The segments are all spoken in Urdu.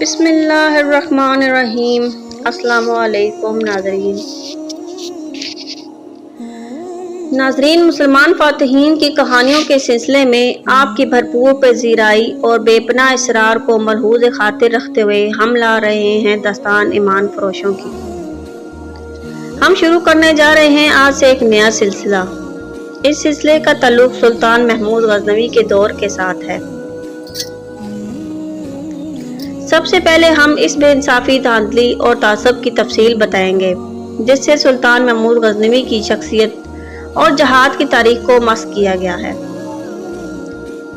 بسم اللہ الرحمن الرحیم۔ السلام علیکم ناظرین، مسلمان فاتحین کی کہانیوں کے سلسلے میں آپ کی بھرپور پذیرائی اور بے پناہ اصرار کو ملحوظ خاطر رکھتے ہوئے ہم لا رہے ہیں داستان ایمان فروشوں کی۔ ہم شروع کرنے جا رہے ہیں آج سے ایک نیا سلسلہ۔ اس سلسلے کا تعلق سلطان محمود غزنوی کے دور کے ساتھ ہے۔ سب سے پہلے ہم اس بے انصافی، دھاندلی اور تعصب کی تفصیل بتائیں گے جس سے سلطان محمود غزنوی کی شخصیت اور جہاد کی تاریخ کو مسخ کیا گیا ہے۔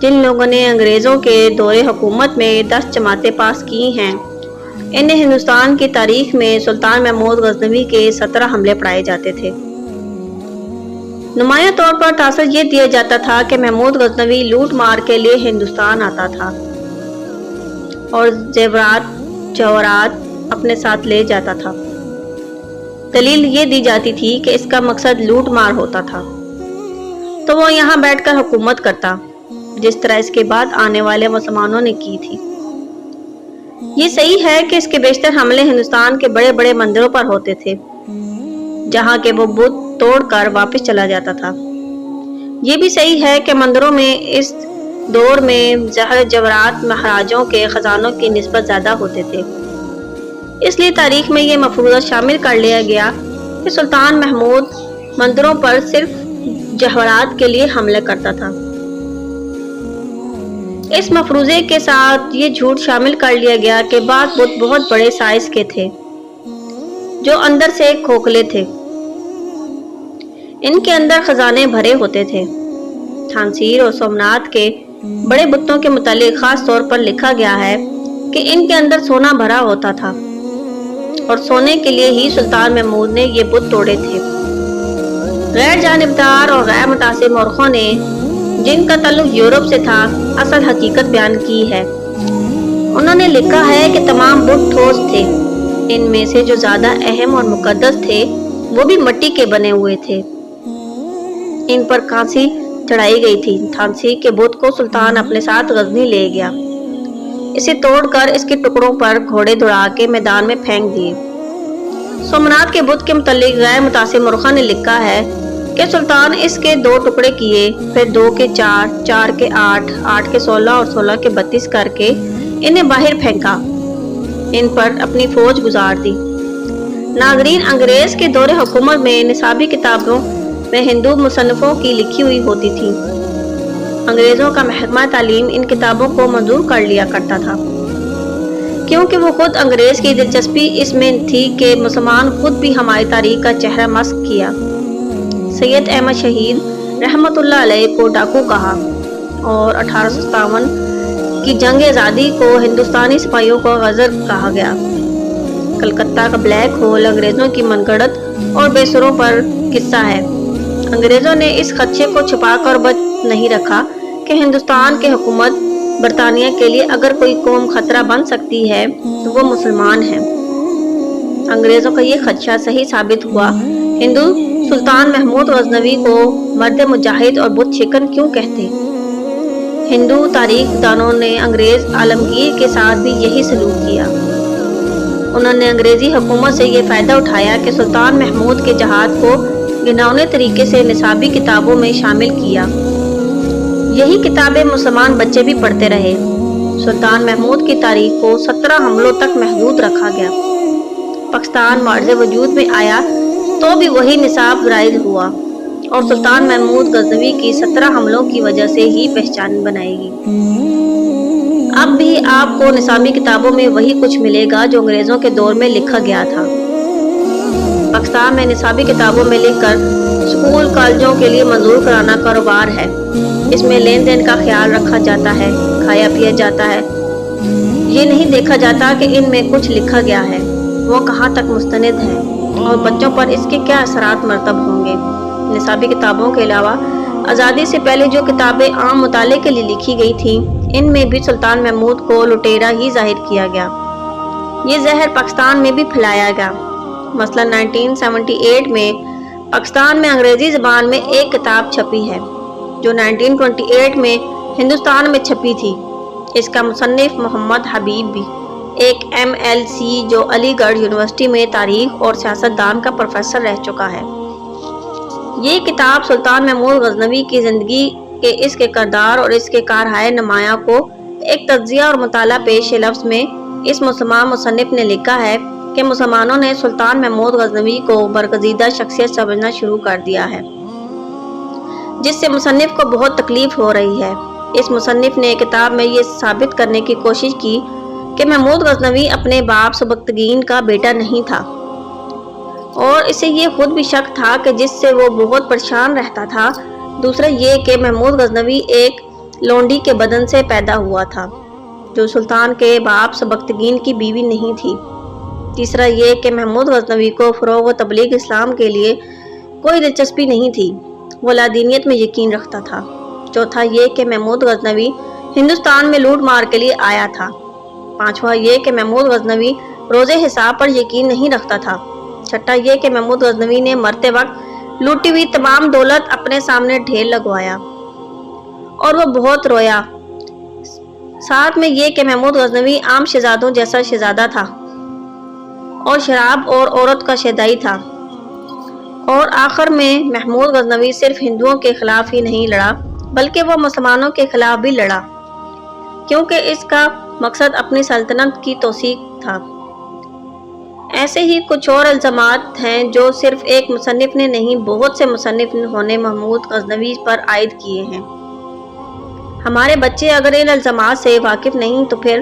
جن لوگوں نے انگریزوں کے دور حکومت میں 10 جماعتیں پاس کی ہیں، انہیں ہندوستان کی تاریخ میں سلطان محمود غزنوی کے 17 حملے پڑھائے جاتے تھے۔ نمایاں طور پر تاثر یہ دیا جاتا تھا کہ محمود غزنوی لوٹ مار کے لیے ہندوستان آتا تھا اور جواہرات اپنے ساتھ لے جاتا تھا۔ دلیل یہ دی جاتی تھی کہ اس کا مقصد لوٹ مار ہوتا تھا تو وہ یہاں بیٹھ کر حکومت کرتا، جس طرح اس کے بعد آنے والے مسلمانوں نے کی تھی۔ یہ صحیح ہے کہ اس کے بیشتر حملے ہندوستان کے بڑے بڑے مندروں پر ہوتے تھے، جہاں کے وہ بت توڑ کر واپس چلا جاتا تھا۔ یہ بھی صحیح ہے کہ مندروں میں اس دور میں زہر جواہرات مہاراجوں کے خزانوں کی نسبت زیادہ ہوتے تھے۔ اس لیے تاریخ میں یہ مفروضہ شامل کر لیا گیا کہ سلطان محمود مندروں پر صرف جواہرات کے لیے حملے کرتا تھا۔ اس مفروضے کے ساتھ یہ جھوٹ شامل کر لیا گیا کہ بعض بت بہت بڑے سائز کے تھے جو اندر سے کھوکھلے تھے۔ ان کے اندر خزانے بھرے ہوتے تھے۔ تھانسیر اور سومناتھ کے بڑے بتوں کے متعلق خاص طور پر لکھا گیا ہے کہ ان کے اندر سونا بھرا ہوتا تھا اور سونے کے لیے ہی سلطان محمود نے یہ بت توڑے تھے۔ غیر جانبدار اور غیر متاثر مورخوں نے، جن کا تعلق یورپ سے تھا، اصل حقیقت بیان کی ہے۔ انہوں نے لکھا ہے کہ تمام بت ٹھوس تھے۔ ان میں سے جو زیادہ اہم اور مقدس تھے وہ بھی مٹی کے بنے ہوئے تھے۔ ان پر کانسی چڑھائی گئی تھی۔ تھانسیر کے بت کو سلطان اپنے ساتھ غزنی لے گیا، اسے توڑ کر اس کے ٹکڑوں پر گھوڑے دوڑا کے میدان میں پھینک دیے۔ سومناتھ کے بت کے متعلق غیر متاثر مورخوں نے لکھا ہے کہ سلطان اس کے 2 ٹکڑے کیے، پھر 2 کے 4، 4 کے 8، 8 کے 16 اور 16 کے 32 کر کے انہیں باہر پھینکا، ان پر اپنی فوج گزار دی۔ ناظرین، انگریز کے دور حکومت میں نصابی کتابوں میں ہندو مصنفوں کی لکھی ہوئی ہوتی تھی۔ انگریزوں کا محکمہ تعلیم ان کتابوں کو منظور کر لیا کرتا تھا، کیونکہ وہ خود انگریز کی دلچسپی اس میں تھی کہ مسلمان خود بھی ہماری تاریخ کا چہرہ مسخ کیا۔ سید احمد شہید رحمت اللہ علیہ کو ڈاکو کہا اور 1857 کی جنگ آزادی کو ہندوستانی سپاہیوں کو غدر کہا گیا۔ کلکتہ کا بلیک ہول انگریزوں کی من گھڑت اور بے سروں پر قصہ ہے۔ انگریزوں نے اس خدشے کو چھپا کر بچ نہیں رکھا کہ ہندوستان کے حکومت برطانیہ کے لیے اگر کوئی قوم خطرہ بن سکتی ہے تو وہ مسلمان ہیں۔ انگریزوں کا یہ خدشہ صحیح ثابت ہوا۔ ہندو سلطان محمود غزنوی کو مرد مجاہد اور بت شکن کیوں کہتے؟ ہندو تاریخ دانوں نے انگریز عالمگیر کے ساتھ بھی یہی سلوک کیا۔ انہوں نے انگریزی حکومت سے یہ فائدہ اٹھایا کہ سلطان محمود کے جہاد کو گھناؤنے طریقے سے نصابی کتابوں میں شامل کیا۔ یہی کتابیں مسلمان بچے بھی پڑھتے رہے۔ سلطان محمود کی تاریخ کو 17 حملوں تک محدود رکھا گیا۔ پاکستان معرض وجود میں آیا تو بھی وہی نصاب رائج ہوا اور سلطان محمود غزنوی کی 17 حملوں کی وجہ سے ہی پہچان بنائے گی۔ اب بھی آپ کو نصابی کتابوں میں وہی کچھ ملے گا جو انگریزوں کے دور میں لکھا گیا تھا۔ پاکستان میں نصابی کتابوں میں لکھ کر اسکول کالجوں کے لیے منظور کرانا کاروبار ہے۔ اس میں لین دین کا خیال رکھا جاتا ہے، کھایا پیا جاتا ہے۔ یہ نہیں دیکھا جاتا کہ ان میں کچھ لکھا گیا ہے، وہ کہاں تک مستند ہے اور بچوں پر اس کے کیا اثرات مرتب ہوں گے۔ نصابی کتابوں کے علاوہ آزادی سے پہلے جو کتابیں عام مطالعے کے لیے لکھی گئی تھیں، ان میں بھی سلطان محمود کو لٹیرا ہی ظاہر کیا گیا۔ یہ زہر پاکستان میں بھی پھیلایا گیا۔ مثلا 1978 میں پاکستان میں انگریزی زبان میں ایک کتاب چھپی ہے جو 1928 میں ہندوستان میں چھپی تھی۔ اس کا مصنف محمد حبیب بھی ایک MLC جو علی گڑھ یونیورسٹی میں تاریخ اور سیاست دان کا پروفیسر رہ چکا ہے۔ یہ کتاب سلطان محمود غزنوی کی زندگی کے اس کے کردار اور اس کے کارہائے نمایاں کو ایک تجزیہ اور مطالعہ پیش لفظ میں اس مسلمان مصنف نے لکھا ہے کہ مسلمانوں نے سلطان محمود غزنوی کو برگزیدہ شخصیت سمجھنا شروع کر دیا ہے، جس سے مصنف کو بہت تکلیف ہو رہی ہے۔ اس مصنف نے کتاب میں یہ ثابت کرنے کی کوشش کی کہ محمود غزنوی اپنے باپ سبکتگین کا بیٹا نہیں تھا، اور اسے یہ خود بھی شک تھا کہ جس سے وہ بہت پریشان رہتا تھا۔ دوسرا یہ کہ محمود غزنوی ایک لونڈی کے بدن سے پیدا ہوا تھا جو سلطان کے باپ سبکتگین کی بیوی نہیں تھی۔ تیسرا یہ کہ محمود غزنوی کو فروغ و تبلیغ اسلام کے لیے کوئی دلچسپی نہیں تھی، وہ لادینیت میں یقین رکھتا تھا۔ چوتھا یہ کہ محمود غزنوی ہندوستان میں لوٹ مار کے لیے آیا تھا۔ پانچواں یہ کہ محمود غزنوی روزے حساب پر یقین نہیں رکھتا تھا۔ چھٹا یہ کہ محمود غزنوی نے مرتے وقت لوٹی ہوئی تمام دولت اپنے سامنے ڈھیر لگوایا اور وہ بہت رویا۔ ساتھ میں یہ کہ محمود غزنوی عام شہزادوں جیسا شہزادہ تھا اور شراب اور عورت کا شیدائی تھا۔ اور آخر میں محمود غزنوی صرف ہندوؤں کے خلاف ہی نہیں لڑا بلکہ وہ مسلمانوں کے خلاف بھی لڑا، کیونکہ اس کا مقصد اپنی سلطنت کی توثیق تھا۔ ایسے ہی کچھ اور الزامات ہیں جو صرف ایک مصنف نے نہیں، بہت سے مصنف نے محمود غزنوی پر عائد کیے ہیں۔ ہمارے بچے اگر ان الزامات سے واقف نہیں تو پھر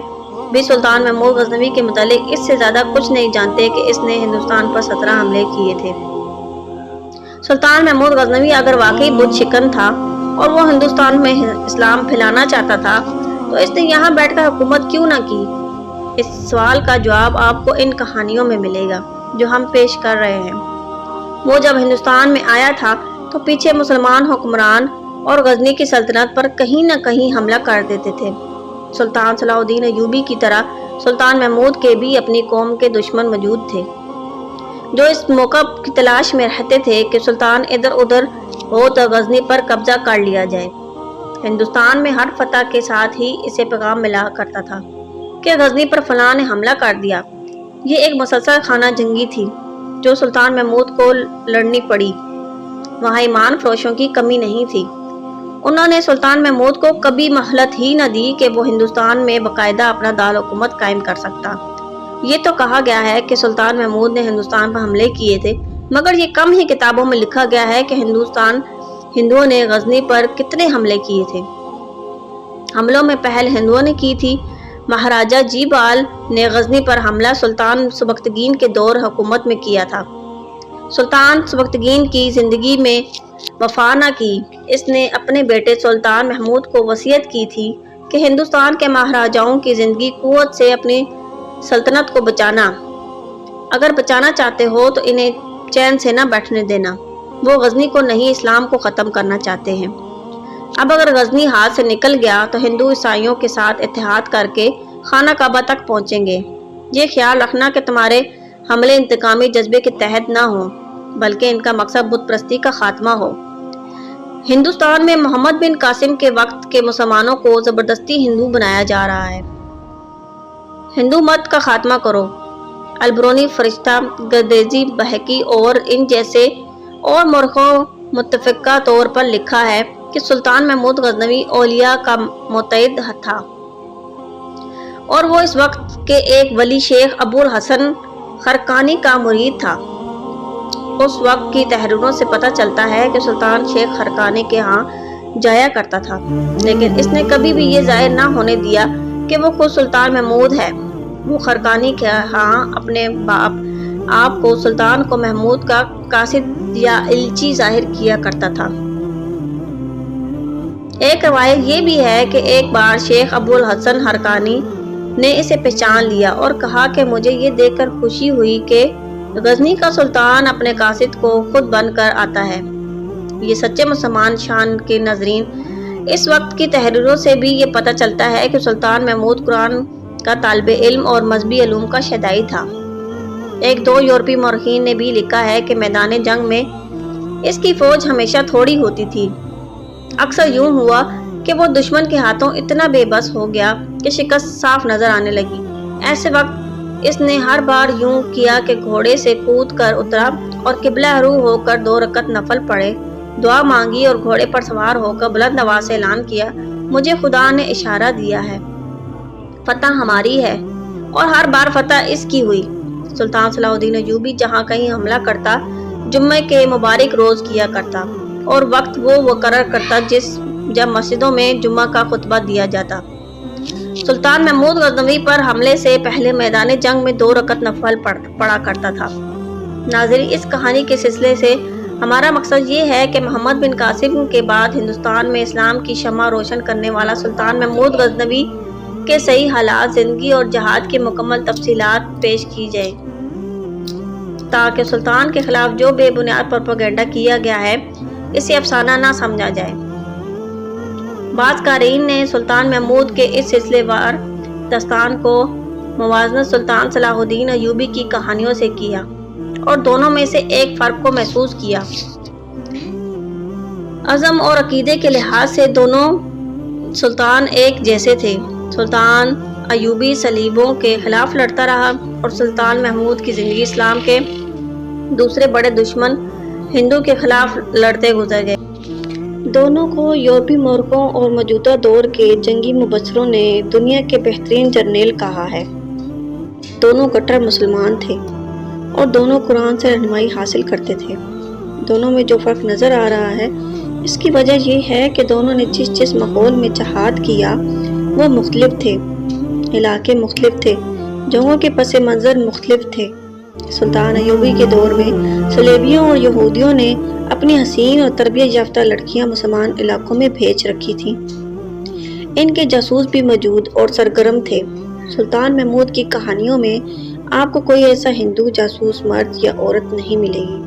بھی سلطان محمود غزنوی کے متعلق اس سے زیادہ کچھ نہیں جانتے کہ اس نے ہندوستان پر 17 حملے کیے تھے۔ سلطان محمود غزنوی اگر واقعی بت شکن تھا اور وہ ہندوستان میں اسلام پھیلانا چاہتا تھا تو اس نے یہاں بیٹھ کر حکومت کیوں نہ کی؟ اس سوال کا جواب آپ کو ان کہانیوں میں ملے گا جو ہم پیش کر رہے ہیں۔ وہ جب ہندوستان میں آیا تھا تو پیچھے مسلمان حکمران اور غزنی کی سلطنت پر کہیں نہ کہیں حملہ کر دیتے تھے۔ سلطان صلاح الدین ایوبی کی طرح سلطان محمود کے بھی اپنی قوم کے دشمن موجود تھے جو اس موقع کی تلاش میں رہتے تھے کہ سلطان ادھر ادھر ہو تو غزنی پر قبضہ کر لیا جائے۔ ہندوستان میں ہر فتح کے ساتھ ہی اسے پیغام ملا کرتا تھا کہ غزنی پر فلاں نے حملہ کر دیا۔ یہ ایک مسلسل خانہ جنگی تھی جو سلطان محمود کو لڑنی پڑی۔ وہاں ایمان فروشوں کی کمی نہیں تھی۔ انہوں نے سلطان محمود کو کبھی مہلت ہی نہ دی کہ وہ ہندوستان میں باقاعدہ اپنا دارالحکومت قائم کر سکتا۔ یہ تو کہا گیا ہے کہ سلطان محمود نے ہندوستان پر حملے کیے تھے، مگر یہ کم ہی کتابوں میں لکھا گیا ہے کہ ہندوؤں نے غزنی پر کتنے حملے کیے تھے۔ حملوں میں پہل ہندوؤں نے کی تھی۔ مہاراجہ جی بال نے غزنی پر حملہ سلطان سبکتگین کے دور حکومت میں کیا تھا۔ سلطان سبکتگین کی زندگی میں وفا نہ کی۔ اس نے اپنے بیٹے سلطان محمود کو وصیت کی تھی کہ ہندوستان کے مہاراجاؤں کی زندگی قوت سے اپنی سلطنت کو بچانا، اگر بچانا چاہتے ہو تو انہیں چین سے نہ بیٹھنے دینا۔ وہ غزنی کو نہیں، اسلام کو ختم کرنا چاہتے ہیں۔ اب اگر غزنی ہاتھ سے نکل گیا تو ہندو عیسائیوں کے ساتھ اتحاد کر کے خانہ کعبہ تک پہنچیں گے۔ یہ خیال رکھنا کہ تمہارے حملے انتقامی جذبے کے تحت نہ ہوں بلکہ ان کا مقصد بت پرستی کا خاتمہ ہو۔ ہندوستان میں محمد بن قاسم کے وقت کے مسلمانوں کو زبردستی ہندو بنایا جا رہا ہے۔ ہندو مت کا خاتمہ کرو۔ البرونی، فرشتہ، گردیزی، بہقی اور ان جیسے اور مورخوں متفقہ طور پر لکھا ہے کہ سلطان محمود غزنوی اولیاء کا متعد تھا اور وہ اس وقت کے ایک ولی شیخ ابو الحسن خرقانی کا مرید تھا۔ اس وقت کی تحریروں سے پتہ چلتا ہے کہ سلطان شیخ خرقانی کے ہاں جایا کرتا تھا، لیکن اس نے کبھی بھی یہ ظاہر نہ ہونے دیا کہ وہ خود سلطان محمود ہے۔ وہ خرقانی کے ہاں اپنے باپ آپ کو سلطان کو محمود کا قاصد یا الچی ظاہر کیا کرتا تھا۔ ایک روایت یہ بھی ہے کہ ایک بار شیخ ابو الحسن خرقانی نے اسے پہچان لیا اور کہا کہ مجھے یہ دیکھ کر خوشی ہوئی کہ غزنی کا سلطان اپنے قاصد کو خود بن کر آتا ہے۔ یہ سچے مسلمان شان کے ناظرین، اس وقت کی تحریروں سے بھی یہ پتہ چلتا ہے کہ سلطان محمود قرآن کا طالب علم اور مذہبی علوم کا شیدائی تھا۔ ایک دو یورپی مورخین نے بھی لکھا ہے کہ میدان جنگ میں اس کی فوج ہمیشہ تھوڑی ہوتی تھی۔ اکثر یوں ہوا کہ وہ دشمن کے ہاتھوں اتنا بے بس ہو گیا کہ شکست صاف نظر آنے لگی۔ ایسے وقت اس نے ہر بار یوں کیا کہ گھوڑے سے کود کر اترا اور قبلہ رو ہو کر 2 رکعت نفل پڑھے، دعا مانگی اور گھوڑے پر سوار ہو کر بلند آواز سے اعلان کیا، مجھے خدا نے اشارہ دیا ہے، فتح ہماری ہے، اور ہر بار فتح اس کی ہوئی۔ سلطان صلاح الدین ایوبی جہاں کہیں حملہ کرتا، جمعے کے مبارک روز کیا کرتا اور وقت وہ مقرر کرتا جب مسجدوں میں جمعہ کا خطبہ دیا جاتا۔ سلطان محمود غزنوی پر حملے سے پہلے میدان جنگ میں 2 رکعت نفل پڑھا کرتا تھا۔ ناظرین، اس کہانی کے سلسلے سے ہمارا مقصد یہ ہے کہ محمد بن قاسم کے بعد ہندوستان میں اسلام کی شمع روشن کرنے والا سلطان محمود غزنوی کے صحیح حالات، زندگی اور جہاد کی مکمل تفصیلات پیش کی جائیں تاکہ سلطان کے خلاف جو بے بنیاد پروپیگنڈا کیا گیا ہے اسے افسانہ نہ سمجھا جائے۔ بعض قارئین نے سلطان محمود کے اس سلسلے وار داستان کو موازنہ سلطان صلاح الدین ایوبی کی کہانیوں سے کیا اور دونوں میں سے ایک فرق کو محسوس کیا۔ عزم اور عقیدے کے لحاظ سے دونوں سلطان ایک جیسے تھے۔ سلطان ایوبی صلیبوں کے خلاف لڑتا رہا اور سلطان محمود کی زندگی اسلام کے دوسرے بڑے دشمن ہندو کے خلاف لڑتے گزر گئے۔ دونوں کو یورپی مورخوں اور موجودہ دور کے جنگی مبصروں نے دنیا کے بہترین جرنیل کہا ہے۔ دونوں کٹر مسلمان تھے اور دونوں قرآن سے رہنمائی حاصل کرتے تھے۔ دونوں میں جو فرق نظر آ رہا ہے اس کی وجہ یہ ہے کہ دونوں نے جس ماحول میں جہاد کیا وہ مختلف تھے، علاقے مختلف تھے، جنگوں کے پس منظر مختلف تھے۔ سلطان ایوبی کے دور میں صلیبیوں اور یہودیوں نے اپنی حسین اور تربیت یافتہ لڑکیاں مسلمان علاقوں میں بھیج رکھی تھیں۔ ان کے جاسوس بھی موجود اور سرگرم تھے۔ سلطان محمود کی کہانیوں میں آپ کو کوئی ایسا ہندو جاسوس مرد یا عورت نہیں ملے گی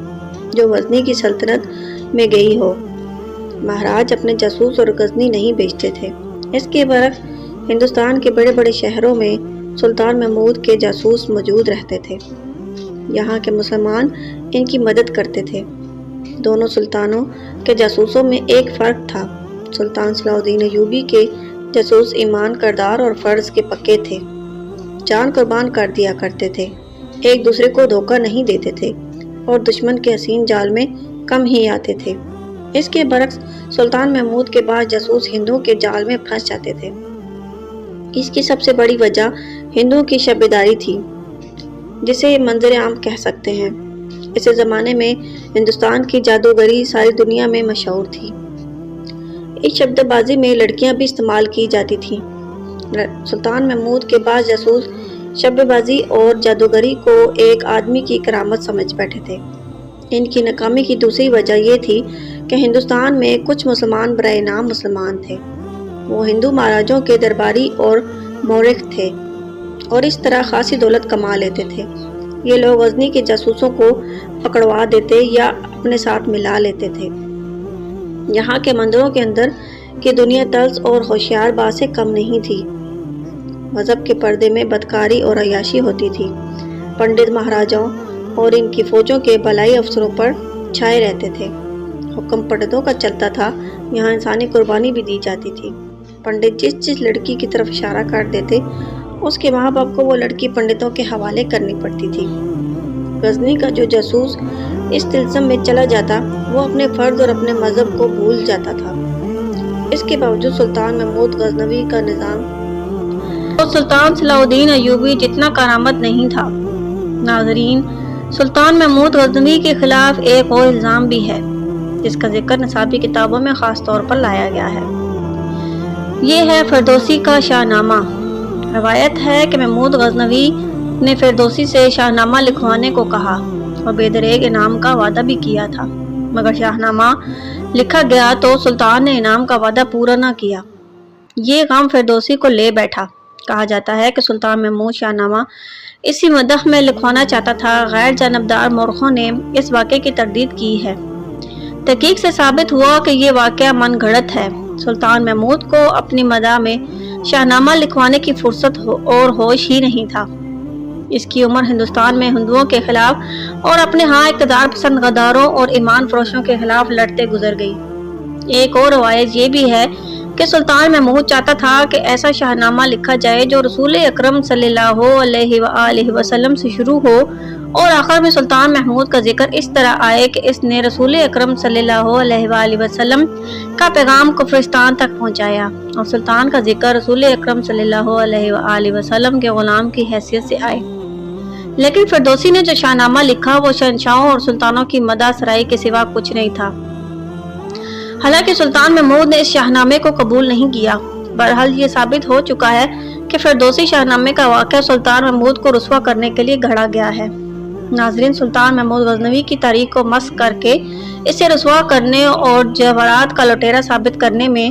جو غزنی کی سلطنت میں گئی ہو۔ مہاراج اپنے جاسوس اور غزنی نہیں بھیجتے تھے۔ اس کے برعکس ہندوستان کے بڑے بڑے شہروں میں سلطان محمود کے جاسوس موجود رہتے تھے۔ یہاں کے مسلمان ان کی مدد کرتے تھے۔ دونوں سلطانوں کے جاسوسوں میں ایک فرق تھا۔ سلطان صلاح الدین ایوبی کے جاسوس ایمان کردار اور فرض کے پکے تھے، جان قربان کر دیا کرتے تھے، ایک دوسرے کو دھوکہ نہیں دیتے تھے اور دشمن کے حسین جال میں کم ہی آتے تھے۔ اس کے برعکس سلطان محمود کے بعد جاسوس ہندوؤں کے جال میں پھنس جاتے تھے۔ اس کی سب سے بڑی وجہ ہندوؤں کی شب بیداری تھی، جسے منظر عام کہہ سکتے ہیں۔ اس زمانے میں ہندوستان کی جادوگری ساری دنیا میں مشہور تھی۔ اس شبد بازی میں لڑکیاں بھی استعمال کی جاتی تھیں۔ سلطان محمود کے بعد جاسوس شب بازی اور جادوگری کو ایک آدمی کی کرامت سمجھ بیٹھے تھے۔ ان کی ناکامی کی دوسری وجہ یہ تھی کہ ہندوستان میں کچھ مسلمان برائے نام مسلمان تھے۔ وہ ہندو مہاراجوں کے درباری اور مورخ تھے اور اس طرح خاصی دولت کما لیتے تھے۔ یہ لوگ غزنی کے جاسوسوں کو پکڑوا دیتے یا اپنے ساتھ ملا لیتے تھے۔ یہاں کے مندروں کے اندر کی دنیا طرز اور ہوشیار باز سے کم نہیں تھی۔ مذہب کے پردے میں بدکاری اور عیاشی ہوتی تھی۔ پنڈت مہاراجاؤں اور ان کی فوجوں کے بالائی افسروں پر چھائے رہتے تھے۔ حکم پنڈتوں کا چلتا تھا، یہاں انسانی قربانی بھی دی جاتی تھی۔ پنڈت جس لڑکی کی طرف اشارہ کر دیتے اس کے ماں باپ کو وہ لڑکی پنڈتوں کے حوالے کرنی پڑتی تھی۔ غزنی کا جو جاسوس اس طلسم میں چلا جاتا وہ اپنے فرض اور اپنے مذہب کو بھول جاتا تھا۔ اس کے باوجود سلطان محمود غزنوی کا نظام تو سلطان صلاح الدین ایوبی جتنا کارآمد نہیں تھا۔ ناظرین، سلطان محمود غزنوی کے خلاف ایک اور الزام بھی ہے جس کا ذکر نصابی کتابوں میں خاص طور پر لایا گیا ہے۔ یہ ہے فردوسی کا شاہ نامہ۔ روایت ہے کہ محمود غزنوی نے فردوسی سے شاہ نامہ لکھوانے کو کہا اور بے دریغ انعام کا وعدہ بھی کیا تھا، مگر شاہ نامہ لکھا گیا تو سلطان نے انعام کا وعدہ پورا نہ کیا۔ یہ غم فردوسی کو لے بیٹھا۔ کہا جاتا ہے کہ سلطان محمود شاہ نامہ اسی مدح میں لکھوانا چاہتا تھا۔ غیر جانبدار مورخوں نے اس واقعے کی تردید کی ہے۔ تحقیق سے ثابت ہوا کہ یہ واقعہ من گھڑت ہے۔ سلطان محمود کو اپنی مدح میں شاہ نامہ لکھوانے کی فرصت اور ہوش ہی نہیں تھا۔ اس کی عمر ہندوستان میں ہندوؤں کے خلاف اور اپنے ہاں اقتدار پسند غداروں اور ایمان فروشوں کے خلاف لڑتے گزر گئی۔ ایک اور روایت یہ بھی ہے کہ سلطان محمود چاہتا تھا کہ ایسا شاہنامہ لکھا جائے جو رسول اکرم صلی اللہ علیہ وآلہ وسلم سے شروع ہو اور آخر میں سلطان محمود کا ذکر اس طرح آئے کہ اس نے رسول اکرم صلی اللہ علیہ وآلہ وسلم کا پیغام کفرستان تک پہنچایا اور سلطان کا ذکر رسول اکرم صلی اللہ علیہ وآلہ وسلم کے غلام کی حیثیت سے آئے۔ لیکن فردوسی نے جو شاہنامہ لکھا وہ شہنشاہوں اور سلطانوں کی مدح سرائی کے سوا کچھ نہیں تھا۔ حالانکہ سلطان محمود نے اس شاہنامے کو قبول نہیں کیا۔ بہرحال یہ ثابت ہو چکا ہے کہ فردوسی شاہنامے کا واقعہ سلطان محمود کو رسوا کرنے کے لیے گھڑا گیا ہے۔ ناظرین، سلطان محمود غزنوی کی تاریخ کو مسخ کر کے اسے رسوا کرنے اور جواہرات کا لٹیرا ثابت کرنے میں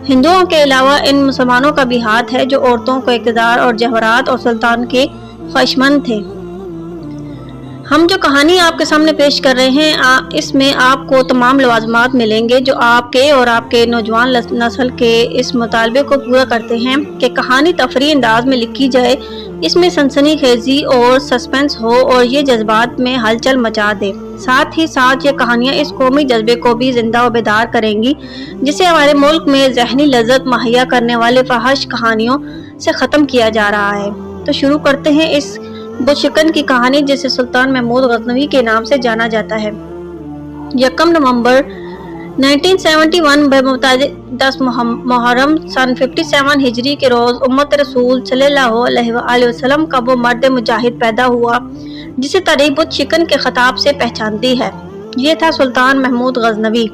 ہندوؤں کے علاوہ ان مسلمانوں کا بھی ہاتھ ہے جو عورتوں کو اقتدار اور جواہرات اور سلطان کے خواہشمند تھے۔ ہم جو کہانی آپ کے سامنے پیش کر رہے ہیں اس میں آپ کو تمام لوازمات ملیں گے جو آپ کے اور آپ کے نوجوان نسل کے اس مطالبے کو پورا کرتے ہیں کہ کہانی تفریحی انداز میں لکھی جائے، اس میں سنسنی خیزی اور سسپنس ہو اور یہ جذبات میں ہلچل مچا دے۔ ساتھ ہی ساتھ یہ کہانیاں اس قومی جذبے کو بھی زندہ و بیدار کریں گی جسے ہمارے ملک میں ذہنی لذت مہیا کرنے والے فحش کہانیوں سے ختم کیا جا رہا ہے۔ تو شروع کرتے ہیں اس بت شکن کی کہانی جسے سلطان محمود غزنوی کے نام سے جانا جاتا ہے۔ 1 نومبر 1971 بمطابق 10 محرم سن 57 ہجری کے روز امت رسول صلی اللہ علیہ وآلہ وسلم کا وہ مرد مجاہد پیدا ہوا جسے تاریخ بت شکن کے خطاب سے پہچانتی ہے۔ یہ تھا سلطان محمود غزنوی۔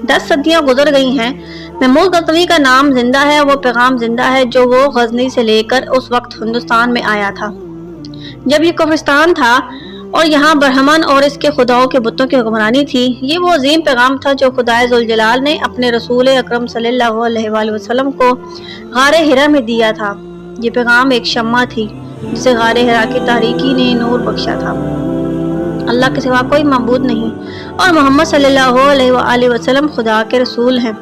10 صدیاں گزر گئی ہیں، محمود غزنوی کا نام زندہ ہے، وہ پیغام زندہ ہے جو وہ غزنی سے لے کر اس وقت ہندوستان میں آیا تھا جب یہ کفرستان تھا اور یہاں برہمن اور اس کے خداؤں کے بتوں کی حکمرانی تھی۔ یہ وہ عظیم پیغام تھا جو خدائے ذوالجلال نے اپنے رسول اکرم صلی اللہ علیہ وآلہ وسلم کو غار ہرا میں دیا تھا۔ یہ پیغام ایک شمع تھی جسے غار ہرا کی تاریکی نے نور بخشا تھا۔ اللہ کے سوا کوئی معبود نہیں اور محمد صلی اللہ علیہ وآلہ وسلم خدا کے رسول ہیں،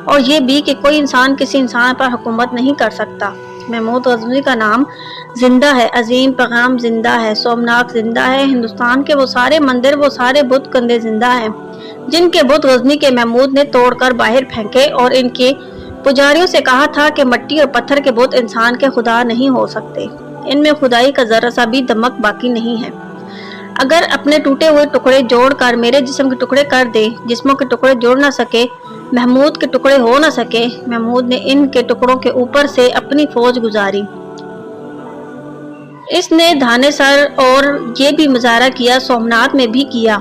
اور یہ بھی کہ کوئی انسان کسی انسان پر حکومت نہیں کر سکتا۔ محمود غزنوی کا نام زندہ ہے، عظیم پیغام زندہ ہے، سومناک زندہ ہے، ہندوستان کے وہ سارے مندر، وہ سارے بت کندے زندہ ہیں جن کے بت غزنی کے محمود نے توڑ کر باہر پھینکے اور ان کے پجاریوں سے کہا تھا کہ مٹی اور پتھر کے بت انسان کے خدا نہیں ہو سکتے، ان میں خدائی کا ذرہ سا بھی دمک باقی نہیں ہے۔ اگر اپنے ٹوٹے ہوئے ٹکڑے جوڑ کر میرے جسم کے ٹکڑے کر دے، جسموں کے ٹکڑے جوڑ نہ سکے، محمود کے ٹکڑے ہو نہ سکے۔ محمود نے ان کے ٹکڑوں کے اوپر سے اپنی فوج گزاری۔ اس نے دھانے سر اور یہ بھی مظاہرہ کیا، سومنات میں بھی کیا۔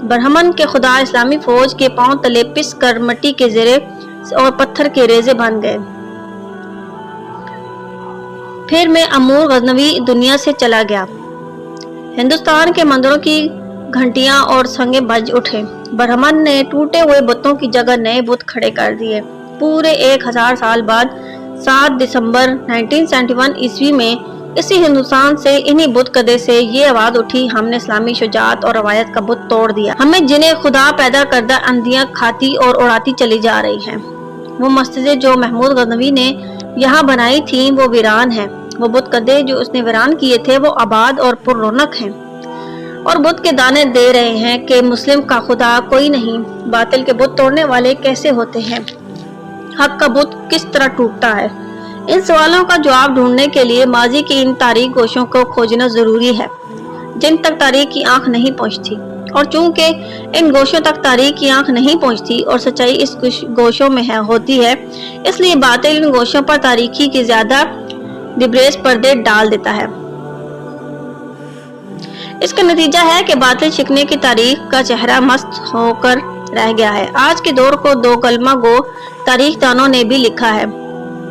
برہمن کے خدا اسلامی فوج کے پاؤں تلے پس کر مٹی کے زرے اور پتھر کے ریزے بن گئے۔ پھر میں امور غزنوی دنیا سے چلا گیا۔ ہندوستان کے مندروں کی گھنٹیاں اور سنگے بج اٹھے۔ برہمن نے ٹوٹے ہوئے بتوں کی جگہ نئے بت کھڑے کر دیے۔ پورے 1000 سال بعد 7 دسمبر 1971 عیسوی میں اسی ہندوستان سے انہی بت کدے سے یہ آواز اٹھی، ہم نے اسلامی شجاعت اور روایت کا بت توڑ دیا۔ ہمیں جنہیں خدا پیدا کردہ اندھیاں کھاتی اور اڑاتی چلی جا رہی ہیں۔ وہ مسجدیں جو محمود غزنوی نے یہاں بنائی تھیں وہ ویران ہیں، وہ بت کدے جو اس نے ویران کیے تھے وہ آباد اور پر رونق ہیں، اور بت کے دانے دے رہے ہیں کہ مسلم کا خدا کوئی نہیں، باطل کے بت توڑنے والے کیسے ہوتے ہیں، حق کا بت کس طرح ٹوٹتا ہے۔ ان سوالوں کا جواب ڈھونڈنے کے لیے ماضی کی ان تاریک گوشوں کو کھوجنا ضروری ہے جن تک تاریخ کی آنکھ نہیں پہنچتی، اور چونکہ ان گوشوں تک تاریخ کی آنکھ نہیں پہنچتی اور سچائی اس گوشوں میں ہوتی ہے، اس لیے باطل ان گوشوں پر تاریخی کے زیادہ دبریز پردے ڈال دیتا ہے۔ اس کا نتیجہ ہے کہ باطل شکنے کی تاریخ کا چہرہ مست ہو کر رہ گیا ہے۔ آج کے دور کو 2 کلمہ گو تاریخ دانوں نے بھی لکھا ہے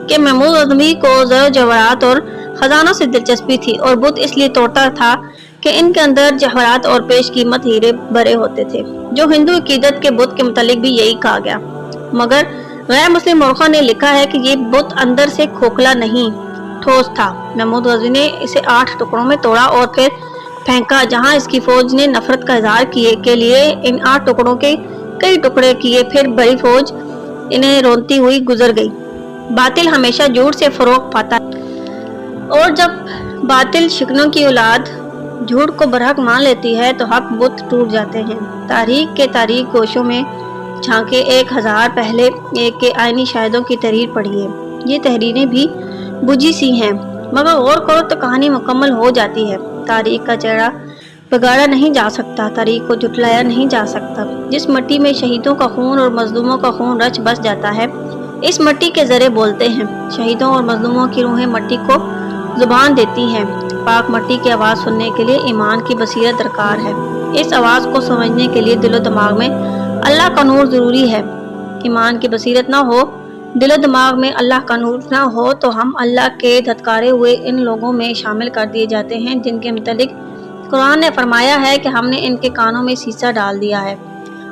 کہ محمود غزنوی کو زر و جواہرات اور خزانوں سے دلچسپی تھی اور بت اس لیے توڑتا تھا کہ ان کے اندر جواہرات اور پیش قیمت ہیرے بھرے ہوتے تھے۔ جو ہندو عقیدت کے بت کے متعلق بھی یہی کہا گیا، مگر غیر مسلم مورخوں نے لکھا ہے کہ یہ بت اندر سے کھوکھلا نہیں، ٹھوس تھا۔ محمود غزنوی نے اسے 8 ٹکڑوں میں توڑا اور پھر پھینکا، جہاں اس کی فوج نے نفرت کا اظہار کیے کے لیے ان 8 ٹکڑوں کے کئی ٹکڑے کیے، پھر بڑی فوج انہیں رونتی ہوئی گزر گئی۔ باطل ہمیشہ جھوٹ سے فروغ پاتا ہے، اور جب باطل شکنوں کی اولاد جھوٹ کو برحق مان لیتی ہے تو حق بت ٹوٹ جاتے ہیں۔ تاریخ کے تاریک گوشوں میں جھانکے 1000 پہلے ایک کے آئینی شاہدوں کی تحریر پڑھیے۔ یہ تحریریں بھی بجھی سی ہیں، مگر غور کرو تو کہانی مکمل ہو جاتی ہے۔ تاریخ کا چہرہ بگاڑا نہیں جا سکتا، تاریخ کو جھٹلایا نہیں جا سکتا۔ جس مٹی میں شہیدوں کا خون اور مظلوموں کا خون رچ بس جاتا ہے، اس مٹی کے ذرے بولتے ہیں۔ شہیدوں اور مظلوموں کی روحیں مٹی کو زبان دیتی ہیں۔ پاک مٹی کی آواز سننے کے لیے ایمان کی بصیرت درکار ہے۔ اس آواز کو سمجھنے کے لیے دل و دماغ میں اللہ کا نور ضروری ہے۔ ایمان کی بصیرت نہ ہو، دل و دماغ میں اللہ کا نور نہ ہو تو ہم اللہ کے دھتکارے ہوئے ان لوگوں میں شامل کر دیے جاتے ہیں جن کے متعلق قرآن نے فرمایا ہے کہ ہم نے ان کے کانوں میں سیسا ڈال دیا ہے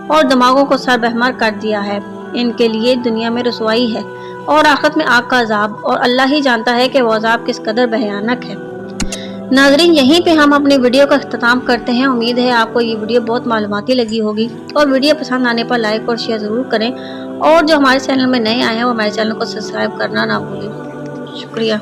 اور دماغوں کو سر بہمر کر دیا ہے۔ ان کے لیے دنیا میں رسوائی ہے اور آخرت میں آگ کا عذاب، اور اللہ ہی جانتا ہے کہ وہ عذاب کس قدر بھیانک ہے۔ ناظرین، یہیں پہ ہم اپنی ویڈیو کا اختتام کرتے ہیں۔ امید ہے آپ کو یہ ویڈیو بہت معلوماتی لگی ہوگی، اور ویڈیو پسند آنے پر لائک اور شیئر ضرور کریں، اور جو ہمارے چینل میں نئے آئے ہیں وہ ہمارے چینل کو سبسکرائب کرنا نہ بھولیں۔ شکریہ۔